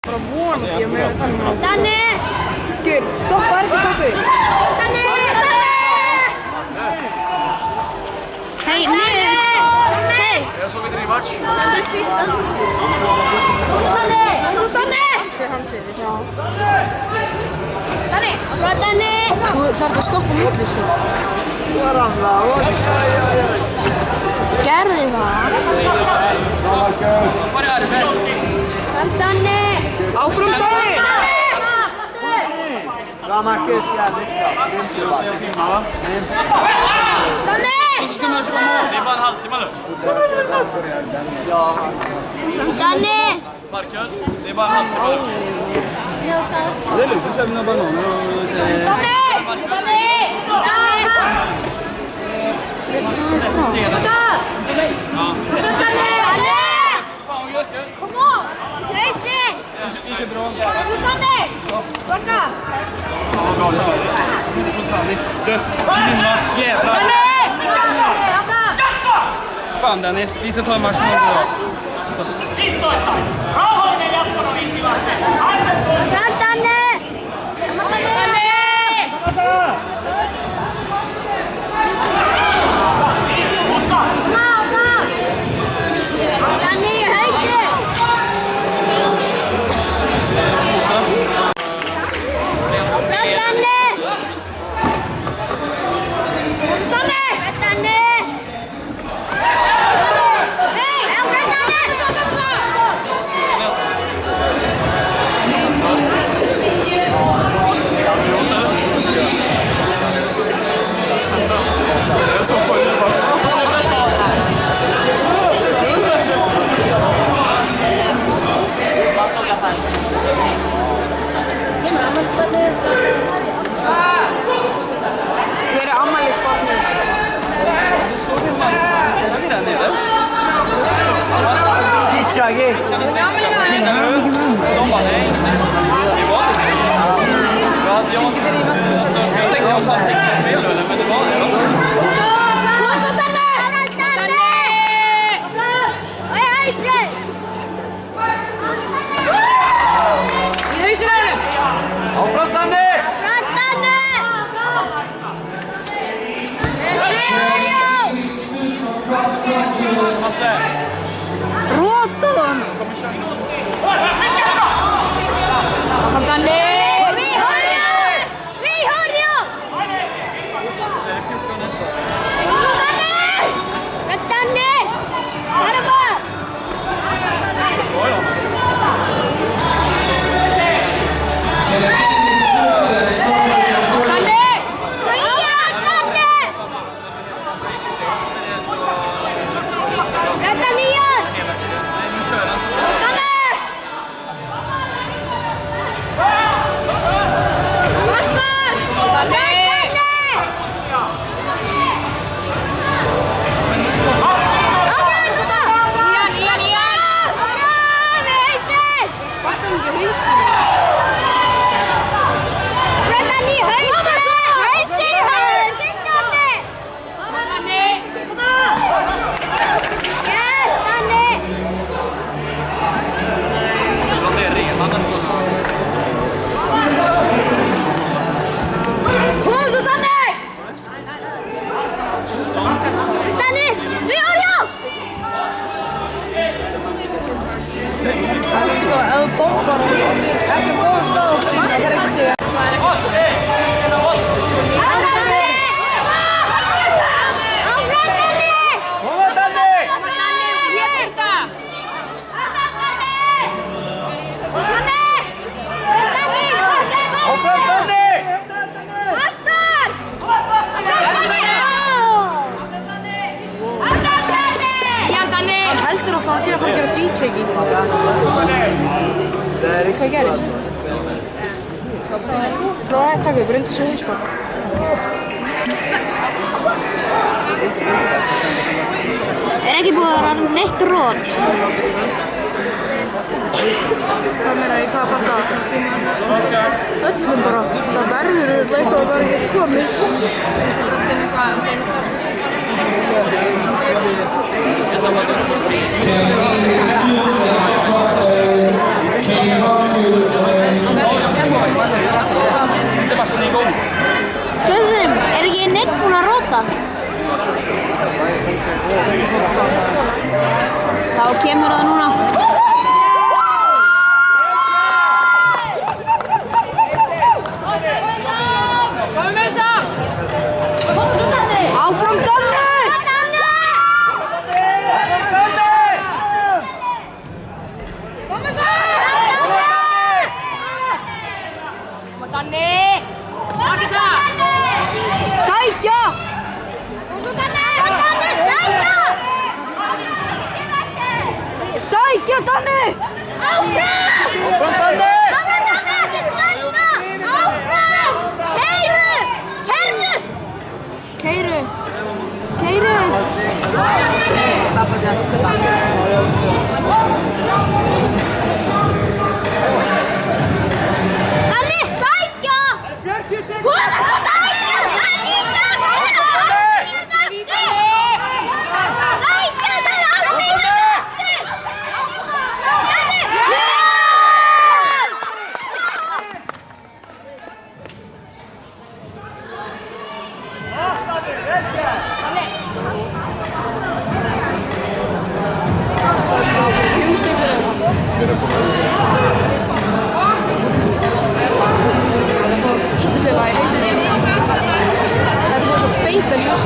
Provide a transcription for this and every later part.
Bara vonandi að mér þannig að... Danni! Gjör, stoppa ekki takku! Danni! Hei, niður! Hei! Jag såg inte din match. Danni! Hver hann fyrir, já. Danni! Bra, Danni! Þú þarf að stoppa milli, sko. Gerði það. Fram, Danni! Áfram, Danni! Bra Marcus, jävligt bra. Danni! Det är bara en halvtimme nu. Fram, Danni! Marcus, det är bara en halvtimme nu. Det är lugnt, vi kör mina bananer och... Danni! Danni! Danni! Kom on! Crazy! Danni! Backa! Min match, jävlar! Fan Dennis, vi ska ta en match mot idag. Fram, Danni! Danni, höjde! Fram, Danni! Danni! Danni! Hej! Fram, Danni! Hver ammælisbarnið? Hitchagi! De bara, nej, inget det var lite. Jag tänkte jag fan tänkte fel nu, men det var det. Avfram Danny! Råta honom! Hann sé að fara að gera DJ-ing. Hvað gerist? Prófa að taka upp, reynda svo hausbak. Ekki búið að vera neitt rót. Hvað meina ég, hvað bara það? Öllum bara. Það verður eitthvað að vera ekki komið. Can you igång. Guðrún, ekki neitt búinn að rótast? Þá kemur það núna. Áfram Danni! Sækja! Sækja Danni! Áfram Danni, ekki slæta! Áfram! Keyru! Danni, sækja! Þetta var svo feita ljós.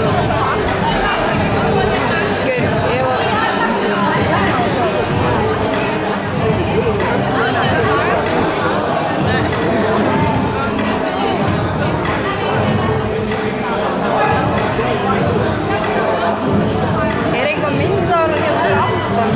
Eitthvað myndaðar hérna fyrir aftan?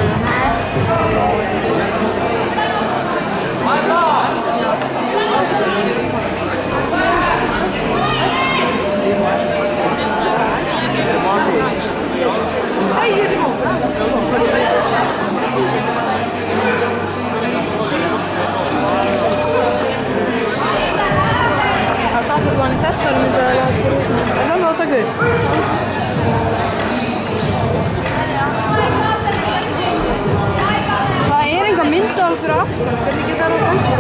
Það sást að hann í þessari myndaðar að fyrir húsinu. Er það að taka upp? Það er einhver myndaðal fyrir aftan, hvernig getur það að banka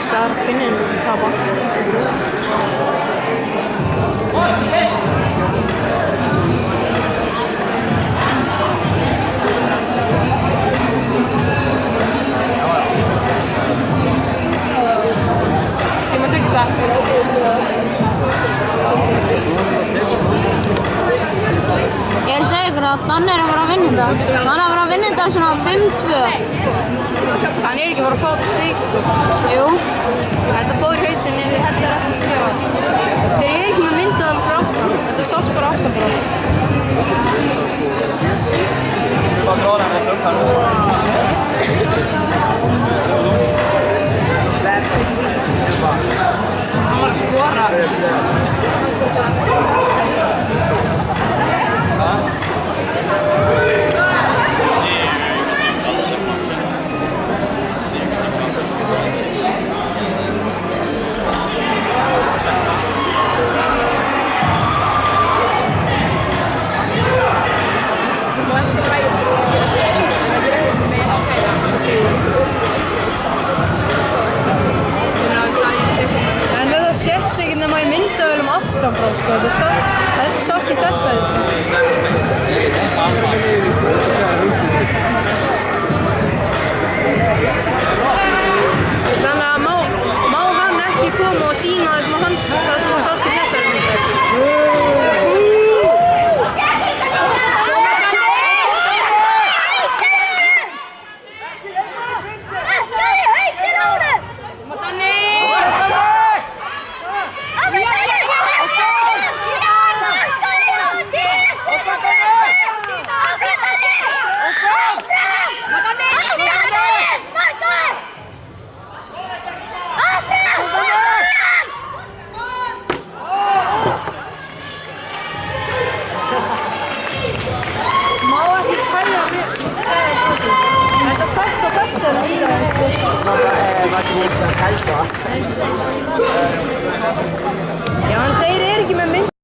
Sara finnir þetta að tapa. Ég segi ykkur að Danni er að fara að vinna þetta. Hann er að fara að vinna þetta svona 5-2. Hann er ekki að fara að fá þetta stig, sko. Jú. Þetta fór í hausinn en þetta er ekki að skrifa. Þeir eru ekki með myndaðal fyrir aftan. Þetta sást bara aftan bara. Du bara dra den rätt upp här nu. Han var skåra. En þetta sést ekki nema í myndavélum aftan frá, sko. Þetta sást í Var det helt